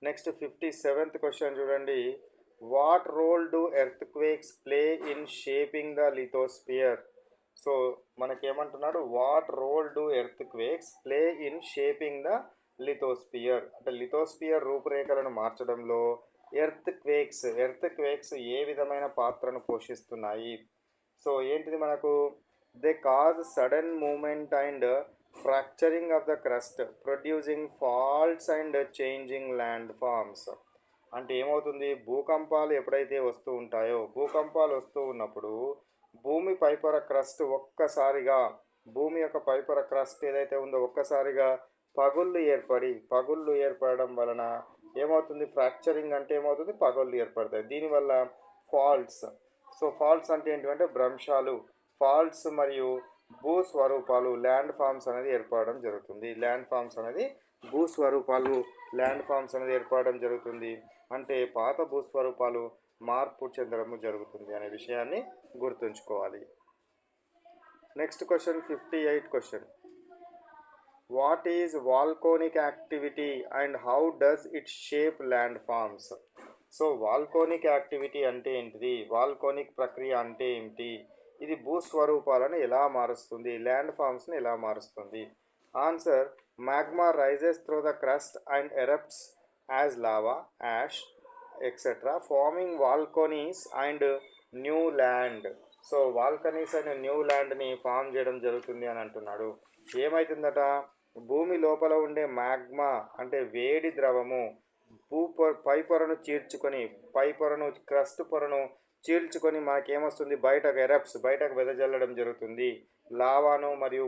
Next 57th question చూడండి. What role do earthquakes play in shaping the lithosphere? So, మనకేమంటున్నాడు, what role do earthquakes play in shaping the lithosphere? అంటే lithosphere రూపురేఖలను మార్చడంలో earthquakes ఏ విధమైన పాత్రను పోషిస్తున్నాయి? సో, ఏంటిది మనకు, they cause sudden movement and fracturing of the crust producing faults and changing land forms. అంటే ఏమవుతుంది, భూకంపాలు ఎప్పుడైతే వస్తూ ఉంటాయో, భూకంపాలు వస్తూ ఉన్నప్పుడు భూమి పైపొర క్రస్ట్ ఒక్కసారిగా, భూమి యొక్క పైపొర క్రస్ట్ ఏదైతే ఉందో ఒక్కసారిగా పగుళ్ళు ఏర్పడడం వలన ఏమవుతుంది, ఫ్రాక్చరింగ్ అంటే ఏమవుతుంది, పగుళ్ళు ఏర్పడతాయి. దీనివల్ల ఫాల్ట్స్. సో ఫాల్ట్స్ అంటే ఏంటంటే భ్రంశాలు, ఫాల్ట్స్ మరియు భూస్వరూపాలు, ల్యాండ్ ఫామ్స్ అనేది ఏర్పడడం జరుగుతుంది. ల్యాండ్ ఫామ్స్ అనేది ఏర్పడడం జరుగుతుంది. అంటే పాత భూస్వరూపాలు మార్పు చెందడము జరుగుతుంది అనే విషయాన్ని గుర్తుంచుకోవాలి. Next question 58 question. What is volcanic activity and how does it shape land forms? So volcanic activity అంటే ఏంటిది, వాల్కోనిక్ ప్రక్రియ అంటే ఏమిటి, ఇది భూస్వరూపాలను ఎలా మారుస్తుంది, ల్యాండ్ ఫామ్స్ని ఎలా మారుస్తుంది? Answer, magma rises through the crust and erupts as lava, ash etcetera forming volcanoes and new land. So volcanoes and new ల్యాండ్ని ఫామ్ చేయడం జరుగుతుంది అని అంటున్నాడు. ఏమవుతుందట, భూమి లోపల ఉండే మ్యాగ్మా అంటే వేడి ద్రవము క్రస్ట్ పొరను చీల్చుకొని మనకేమొస్తుంది, బయటకు వెదజల్లడం జరుగుతుంది. లావాను మరియు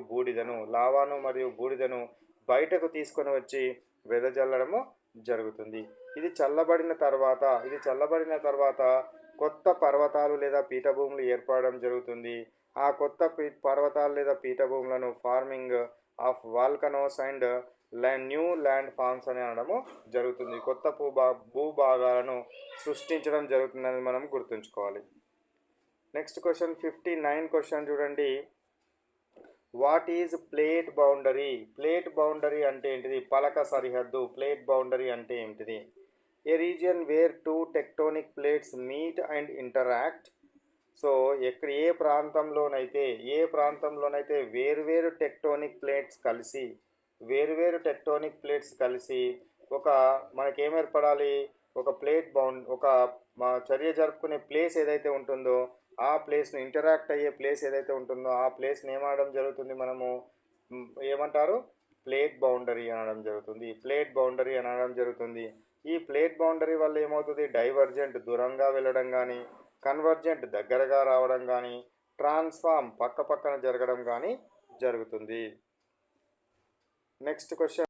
బూడిదను బయటకు తీసుకొని వచ్చి వెదజల్లడము జరుగుతుంది. ఇది చల్లబడిన తర్వాత కొత్త పర్వతాలు లేదా పీఠభూములు ఏర్పడడం జరుగుతుంది. ఆ కొత్త పర్వతాలు లేదా పీఠభూములను forming of volcanoes and new land forms అని అనడము జరుగుతుంది. కొత్త భూభాగాలను సృష్టించడం జరుగుతుందని మనం గుర్తుంచుకోవాలి. నెక్స్ట్ క్వశ్చన్ 59 క్వశ్చన్ చూడండి. వాట్ ఈజ్ ప్లేట్ బౌండరీ అంటే ఏంటిది, పలక సరిహద్దు. ప్లేట్ బౌండరీ అంటే ఏంటిది? A region where two tectonic plates meet and interact. So ఏ ప్రాంతంలోనైతే వేరువేరు టెక్టోనిక్ ప్లేట్స్ కలిసి ఒక మనకేం ఏర్పడాలి, ఒక చర్య జరుపుకునే ప్లేస్ ఏదైతే ఉంటుందో ఆ ప్లేస్ను, ఇంటరాక్ట్ అయ్యే ప్లేస్ ఏదైతే ఉంటుందో ఆ ప్లేస్ని ఏమనడం జరుగుతుంది, మనము ఏమంటారు, ప్లేట్ బౌండరీ అనడం జరుగుతుంది. ఈ ప్లేట్ బౌండరీ వల్ల ఏమవుతుంది, డైవర్జెంట్ దూరంగా వెళ్ళడం కానీ, కన్వర్జెంట్ దగ్గరగా రావడం కానీ, ట్రాన్స్ఫార్మ్ పక్కన జరగడం కానీ జరుగుతుంది. Next question